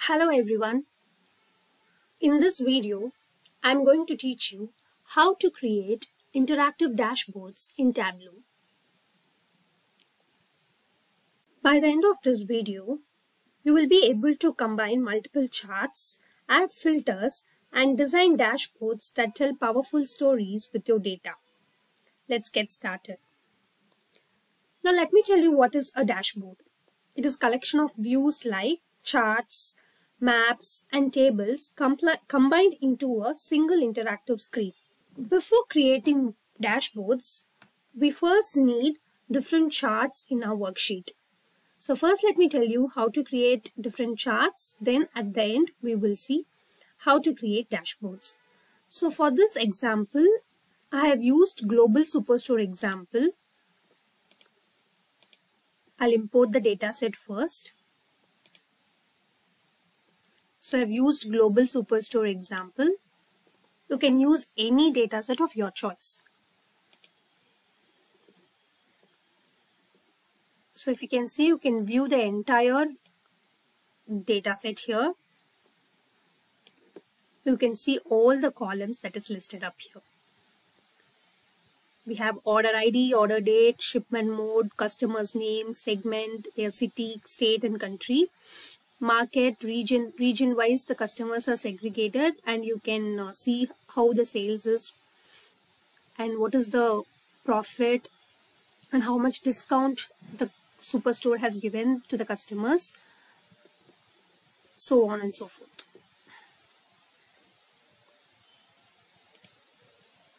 Hello everyone. In this video, I'm going to teach you how to create interactive dashboards in Tableau. By the end of this video, you will be able to combine multiple charts, add filters, and design dashboards that tell powerful stories with your data. Let's get started. Now let me tell you what is a dashboard. It is a collection of views like charts, maps, and tables combined into a single interactive screen. Before creating dashboards, we first need different charts in our worksheet. So first let me tell you how to create different charts, then at the end we will see how to create dashboards. So for this example, I have used Global Superstore example. I'll import the dataset first. So I've used Global Superstore example. You can use any dataset of your choice. So if you can see, you can view the entire dataset here. You can see all the columns that is listed up here. We have order ID, order date, shipment mode, customer's name, segment, their city, state and country. Market, region wise the customers are segregated, and you can see how the sales is and what is the profit and how much discount the superstore has given to the customers, so on and so forth.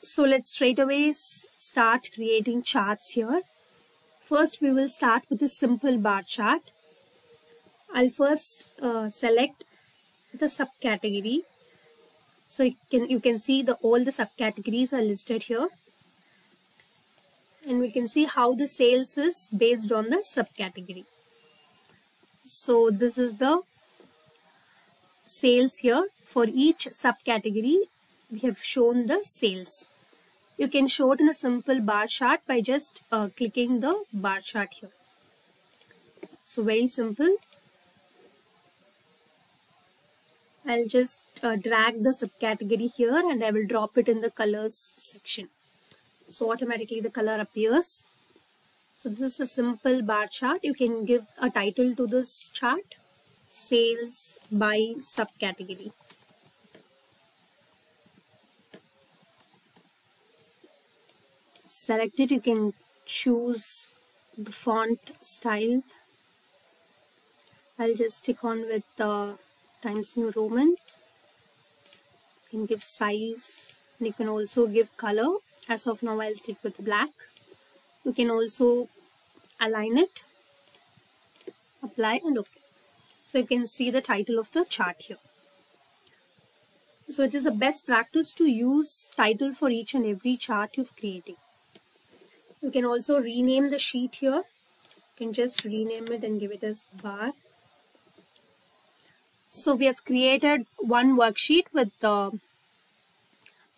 So let's straight away start creating charts here. First we will start with a simple bar chart. I'll first select the subcategory. So you can see all the subcategories are listed here. And we can see how the sales is based on the subcategory. So this is the sales here. For each subcategory, we have shown the sales. You can show it in a simple bar chart by just clicking the bar chart here. So very simple. I'll just drag the subcategory here and I will drop it in the colors section. So automatically the color appears. So this is a simple bar chart. You can give a title to this chart. Sales by subcategory. Select it. You can choose the font style. I'll just stick on with Times New Roman. You can give size. And you can also give color. As of now, I'll stick with black. You can also align it, apply and OK. So you can see the title of the chart here. So it is a best practice to use title for each and every chart you've created. You can also rename the sheet here. You can just rename it and give it as bar. So we have created one worksheet with the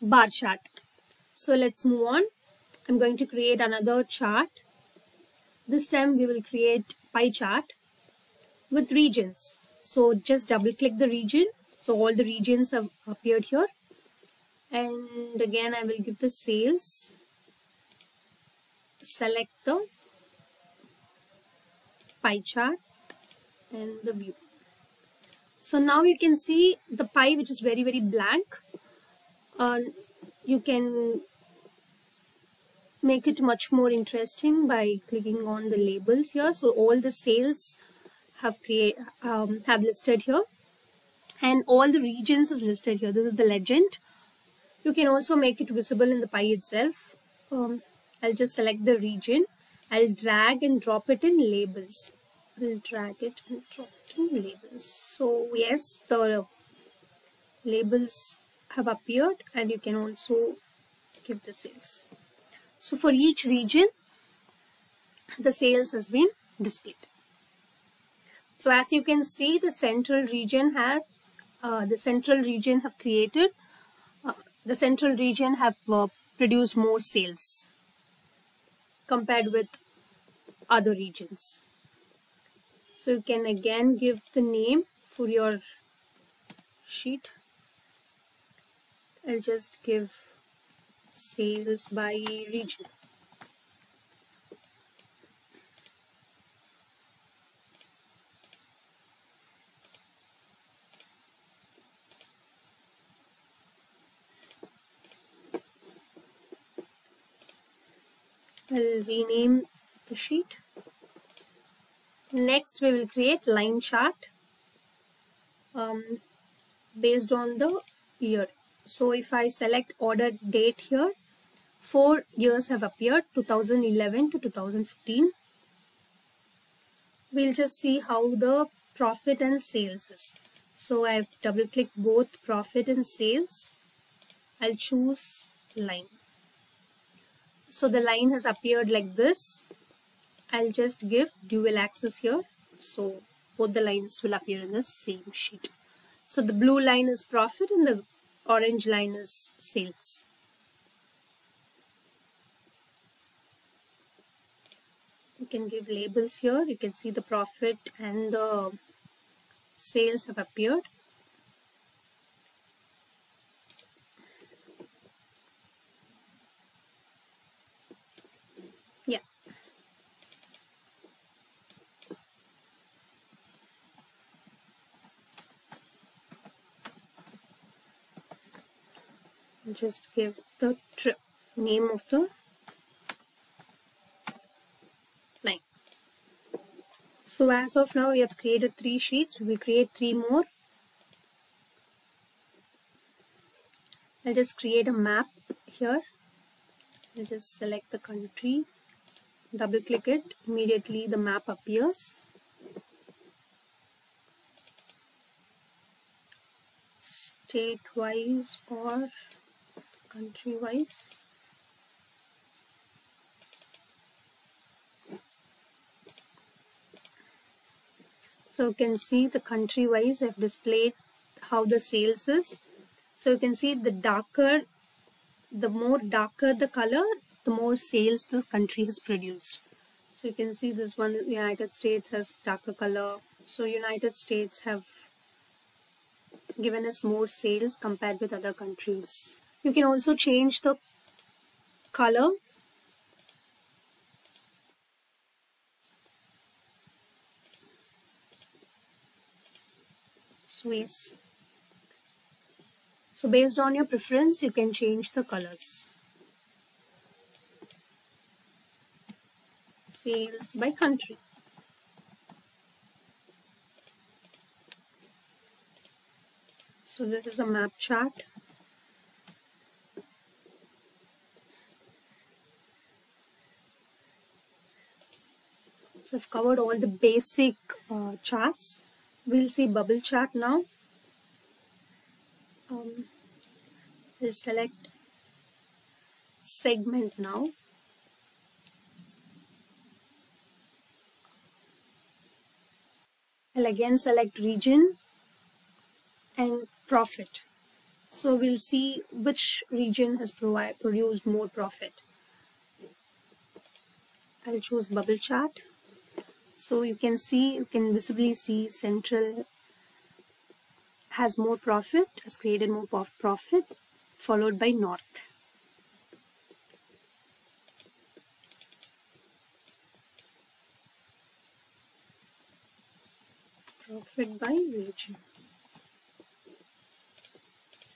bar chart. So let's move on. I'm going to create another chart. This time we will create pie chart with regions. So just double click the region. So all the regions have appeared here. And again I will give the sales. Select the pie chart and the view. So now you can see the pie which is very blank. You can make it much more interesting by clicking on the labels here. So all the sales have listed here, and all the regions is listed here. This is the legend. You can also make it visible in the pie itself. I'll just select the region. I'll drag and drop it in labels. I'll drag it and drop it in labels. So yes, the labels have appeared, and you can also give the sales. So for each region, the sales has been displayed. So as you can see, the central region have produced more sales compared with other regions. So you can again give the name for your worksheet. I'll just give sales by region. I'll rename the sheet. Next, we will create line chart based on the year. So if I select order date here, 4 years have appeared, 2011 to 2015. We'll just see how the profit and sales is. So I've double clicked both profit and sales. I'll choose line. So the line has appeared like this. I'll just give dual axis here. So both the lines will appear in the same sheet. So the blue line is profit and the orange line is sales. You can give labels here. You can see the profit and the sales have appeared. Yeah. Just give the name of the line. So as of now, we have created 3 sheets. We will create 3 more. I'll just create a map here. I'll just select the country, double click it. Immediately the map appears. State-wise or country-wise. So you can see the country-wise I've displayed how the sales is. So you can see the more darker the color, the more sales the country has produced. So you can see this one, United States, has darker color. So United States have given us more sales compared with other countries. You can also change the color. So yes. So based on your preference, you can change the colors. Sales by country. So this is a map chart. So I've covered all the basic charts. We'll see bubble chart now. We'll select segment now. I'll again select region and profit. So we'll see which region has produced more profit. I'll choose bubble chart. So you can visibly see Central has more profit, has created more profit, followed by North. Profit by region.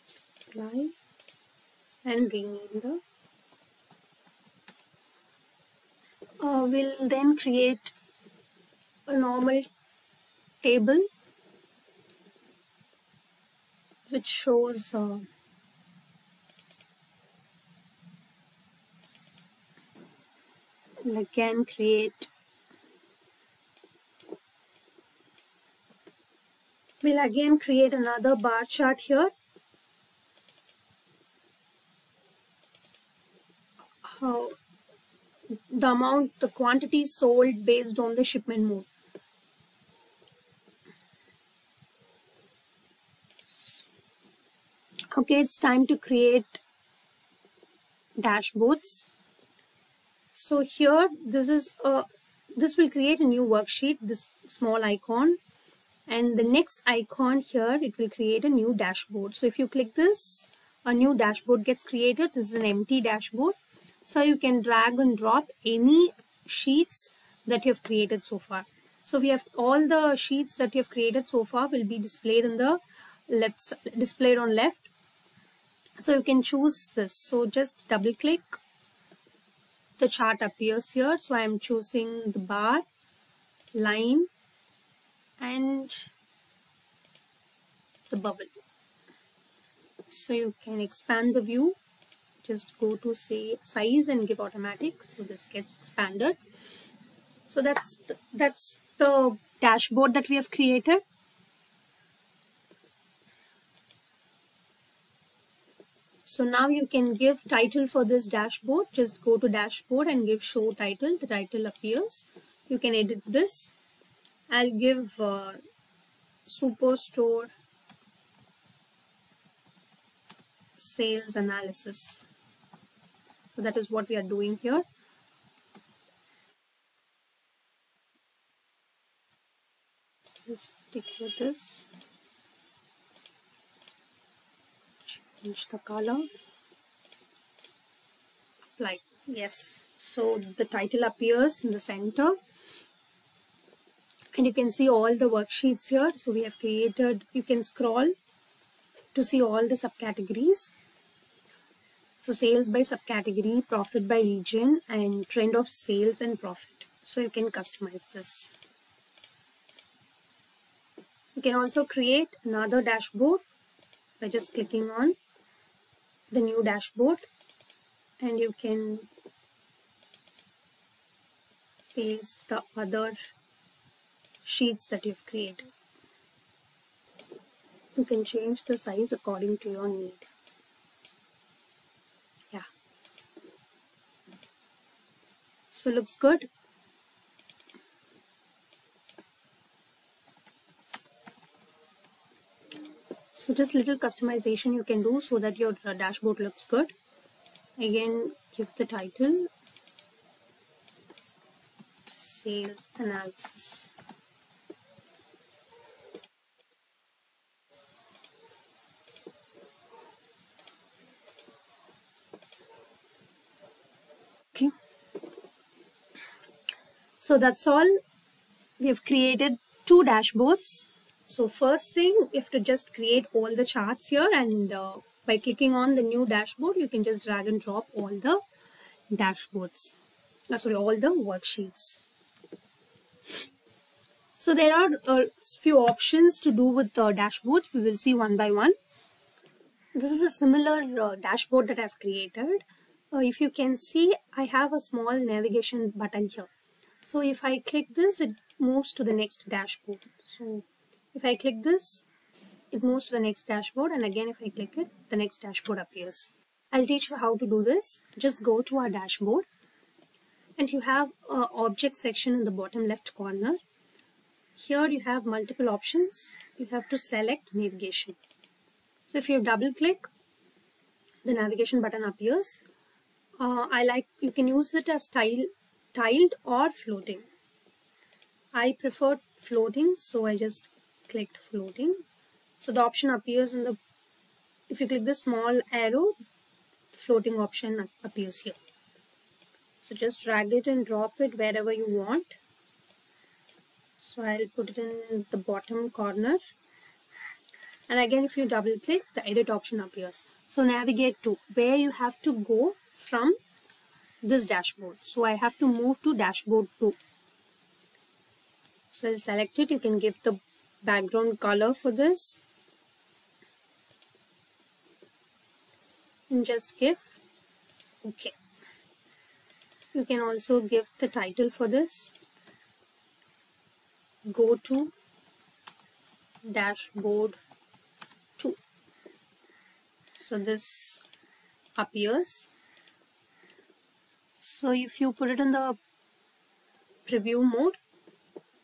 Just apply and rename the. We'll then create a normal table which shows we'll again create another bar chart here. How the quantity sold based on the shipment mode. Okay, it's time to create dashboards. So here, this will create a new worksheet, this small icon. And the next icon here, it will create a new dashboard. So if you click this, a new dashboard gets created. This is an empty dashboard. So you can drag and drop any sheets that you have created so far. So we have all the sheets that you have created so far will be displayed in the left, displayed on left. So you can choose this. So just double click. The chart appears here. So I am choosing the bar, line, and the bubble. So you can expand the view. Just go to say size and give automatic. So this gets expanded. So that's the dashboard that we have created. So now you can give title for this dashboard. Just go to dashboard and give show title. The title appears. You can edit this. I'll give Superstore Sales Analysis. So that is what we are doing here. Just stick with this. Change the color. Apply. Yes. So the title appears in the center. And you can see all the worksheets here. So we have created, you can scroll to see all the subcategories. So sales by subcategory, profit by region, and trend of sales and profit. So you can customize this. You can also create another dashboard by just clicking on the new dashboard, and you can paste the other sheets that you've created. You can change the size according to your need. Yeah. So looks good. So just little customization you can do so that your dashboard looks good. Again, give the title Sales Analysis. Okay. So that's all. We have created two dashboards. So first thing, you have to just create all the charts here, and by clicking on the new dashboard, you can just drag and drop all the dashboards. All the worksheets. So there are a few options to do with the dashboards. We will see one by one. This is a similar dashboard that I've created. If you can see, I have a small navigation button here. So if I click this, it moves to the next dashboard. So if I click this, it moves to the next dashboard, and again if I click it, the next dashboard appears. I'll teach you how to do this. Just go to our dashboard, and you have an object section in the bottom left corner. Here you have multiple options. You have to select navigation. So if you double click, the navigation button appears. You can use it as tiled or floating. I prefer floating, so I just clicked floating. So the option appears in the, if you click the small arrow, the floating option appears here. So just drag it and drop it wherever you want. So I'll put it in the bottom corner. And again, if you double click, the edit option appears. So navigate to where you have to go from this dashboard. So I have to move to dashboard 2. So I'll select it. You can give the background color for this. And just give OK. You can also give the title for this. Go to dashboard 2. So this appears. So if you put it in the preview mode,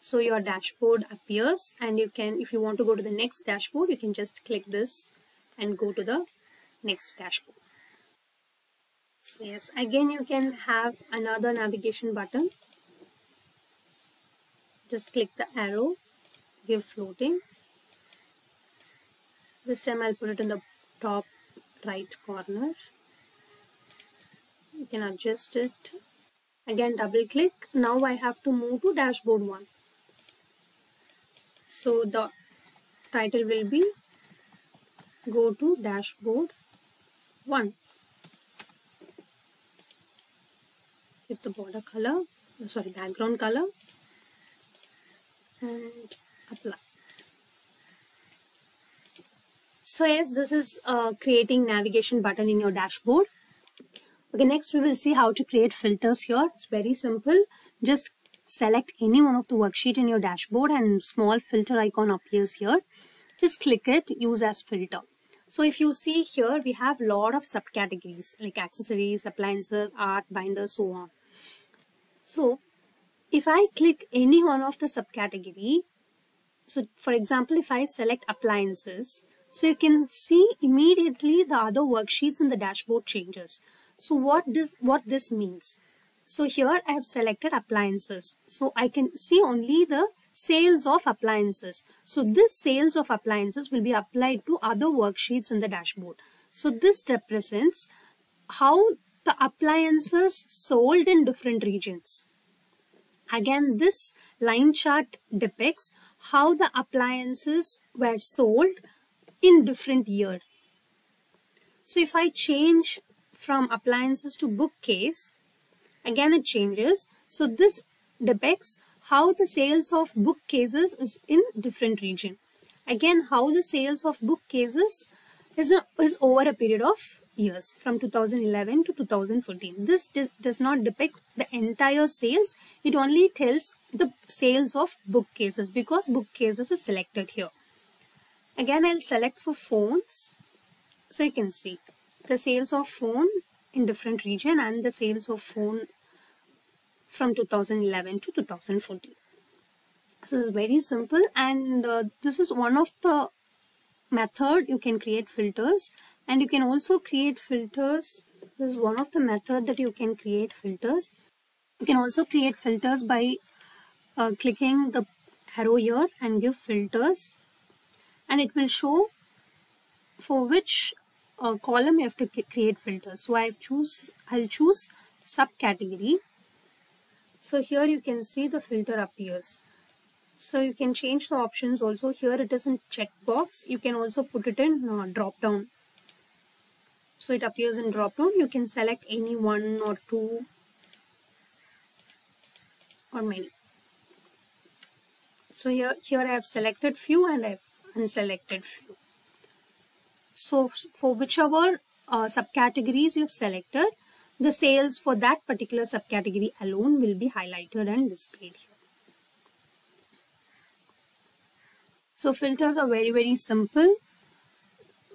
so your dashboard appears, and you can, if you want to go to the next dashboard, you can just click this and go to the next dashboard. So yes, again you can have another navigation button. Just click the arrow give floating. This time I'll put it in the top right corner. You can adjust it. Again double click. Now I have to move to dashboard 1. So the title will be Go to Dashboard 1. Get the border color, background color, and apply. So yes, this is creating navigation button in your dashboard. Okay, next we will see how to create filters here. It's very simple. Just select any one of the worksheet in your dashboard and small filter icon appears here. Just click it, use as filter. So if you see here, we have lot of subcategories like accessories, appliances, art, binders, so on. So if I click any one of the subcategory, so for example, if I select appliances, so you can see immediately the other worksheets in the dashboard changes. So what this means? So here I have selected appliances. So I can see only the sales of appliances. So this sales of appliances will be applied to other worksheets in the dashboard. So this represents how the appliances sold in different regions. Again, this line chart depicts how the appliances were sold in different year. So if I change from appliances to bookcase, again it changes. So this depicts how the sales of bookcases is in different region. Again, how the sales of bookcases is over a period of years from 2011 to 2014. This does not depict the entire sales. It only tells the sales of bookcases because bookcases is selected here. Again, I'll select for phones. So you can see the sales of phone in different region and the sales of phone from 2011 to 2014. So it's very simple, and this is one of the method you can create filters, and you can also create filters. This is one of the method that you can create filters. You can also create filters by clicking the arrow here and give filters, and it will show for which column you have to create filters. So I'll choose subcategory. So here you can see the filter appears. So you can change the options also. Here it is in checkbox. You can also put it in drop down. So it appears in drop down. You can select any one or two or many. So here I have selected few and I have unselected few. So for whichever subcategories you have selected, the sales for that particular subcategory alone will be highlighted and displayed here. So filters are very simple,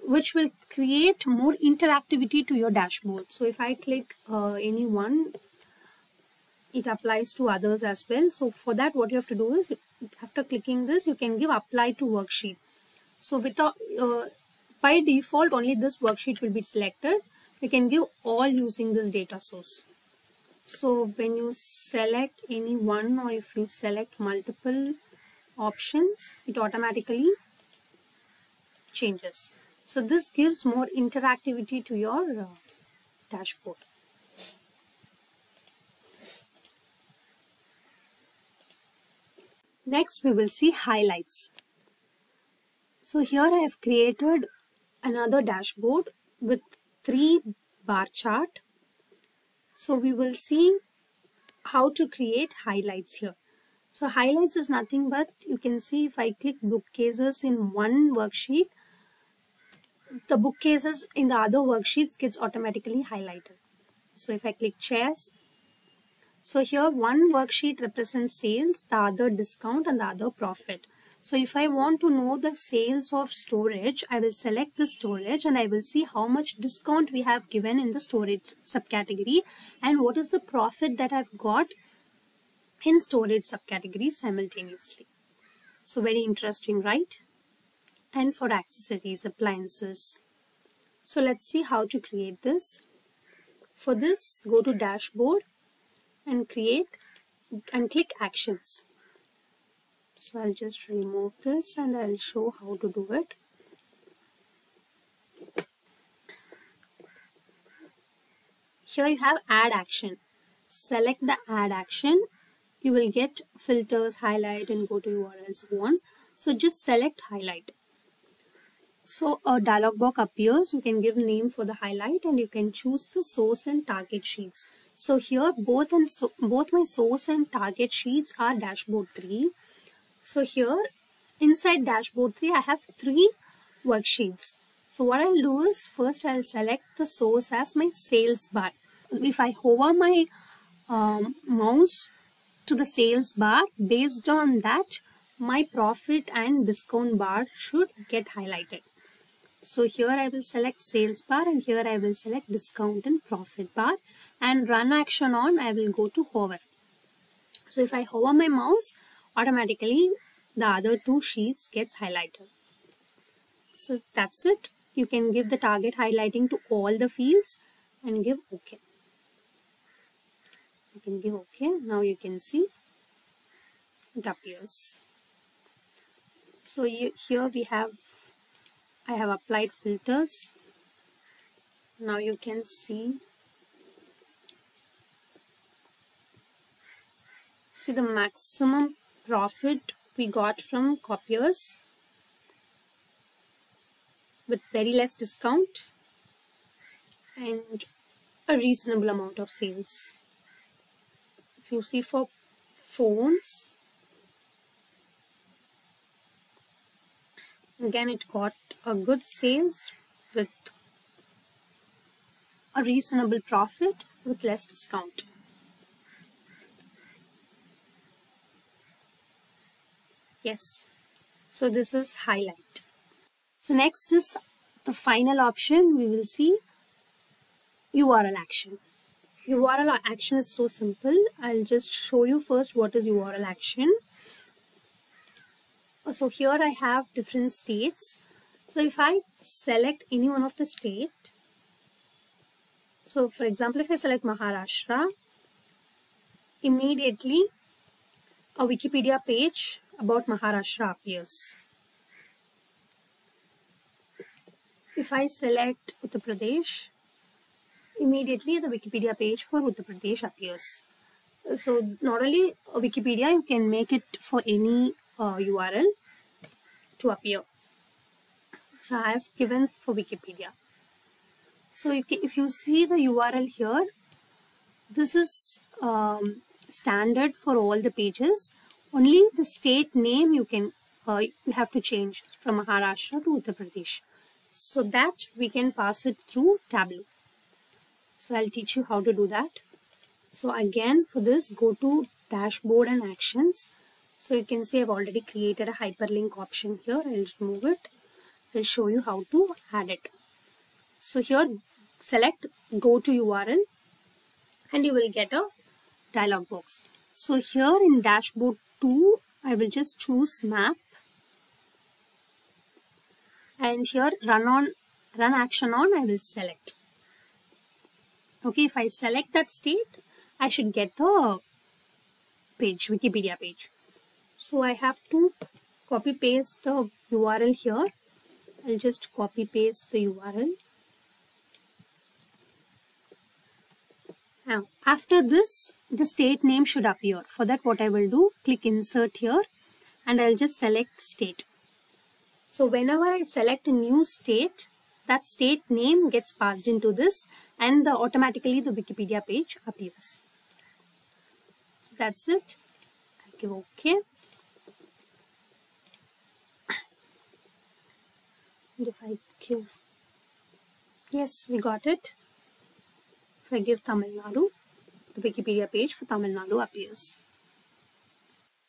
which will create more interactivity to your dashboard. So if I click any one, it applies to others as well. So for that, what you have to do is, after clicking this, you can give apply to worksheet. So without by default, only this worksheet will be selected. You can give all using this data source. So when you select any one, or if you select multiple options, it automatically changes. So this gives more interactivity to your dashboard. Next, we will see highlights. So here I have created another dashboard with 3 bar chart. So we will see how to create highlights here. So highlights is nothing but, you can see if I click bookcases in one worksheet, the bookcases in the other worksheets gets automatically highlighted. So if I click chairs, so here one worksheet represents sales, the other discount, and the other profit. So if I want to know the sales of storage, I will select the storage and I will see how much discount we have given in the storage subcategory and what is the profit that I've got in storage subcategory simultaneously. So very interesting, right? And for accessories, appliances. So let's see how to create this. For this, go to dashboard and create and click actions. So I'll just remove this and I'll show how to do it. Here you have add action. Select the add action. You will get filters, highlight, and go to URL, so on. So just select highlight. So a dialog box appears. You can give name for the highlight and you can choose the source and target sheets. So here both my source and target sheets are dashboard 3. So here inside dashboard 3 I have 3 worksheets. So what I'll do is first I'll select the source as my sales bar. If I hover my mouse to the sales bar, based on that my profit and discount bar should get highlighted. So here I will select sales bar and here I will select discount and profit bar, and run action on I will go to hover. So if I hover my mouse, automatically the other 2 sheets gets highlighted. So that's it. You can give the target highlighting to all the fields and give OK. You can give OK. Now you can see it appears. So here I have applied filters. Now you can see the maximum profit we got from copiers with very less discount and a reasonable amount of sales. If you see for phones, again it got a good sales with a reasonable profit with less discount. Yes, so this is highlight. So next is the final option. We will see URL action. URL action is so simple. I'll just show you first what is URL action. So here I have different states. So if I select any one of the state, so for example if I select Maharashtra, immediately a Wikipedia page about Maharashtra appears. If I select Uttar Pradesh, immediately the Wikipedia page for Uttar Pradesh appears. So not only Wikipedia, you can make it for any URL to appear. So I have given for Wikipedia. So if you see the URL here, this is standard for all the pages. Only the state name you have to change from Maharashtra to Uttar Pradesh. So that we can pass it through Tableau. So I'll teach you how to do that. So again for this, go to dashboard and actions. So you can see I've already created a hyperlink option here. I'll remove it. I'll show you how to add it. So here select go to URL and you will get a dialog box. So here in dashboard 2, I will just choose map. And here run action on I will select. Okay, if I select that state, I should get the page, Wikipedia page. So I have to copy paste the URL here. I'll just copy paste the URL. Now after this, the state name should appear. For that what I will do, click insert here and I'll just select state. So whenever I select a new state, that state name gets passed into this and automatically the Wikipedia page appears. So that's it. I'll give OK. And if I give, yes, we got it. If I give Tamil Nadu, the Wikipedia page for Tamil Nadu appears.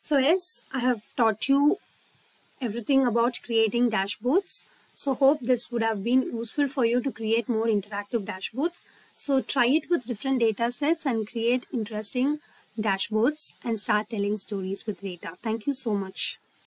So yes, I have taught you everything about creating dashboards. So hope this would have been useful for you to create more interactive dashboards. So try it with different data sets and create interesting dashboards and start telling stories with data. Thank you so much.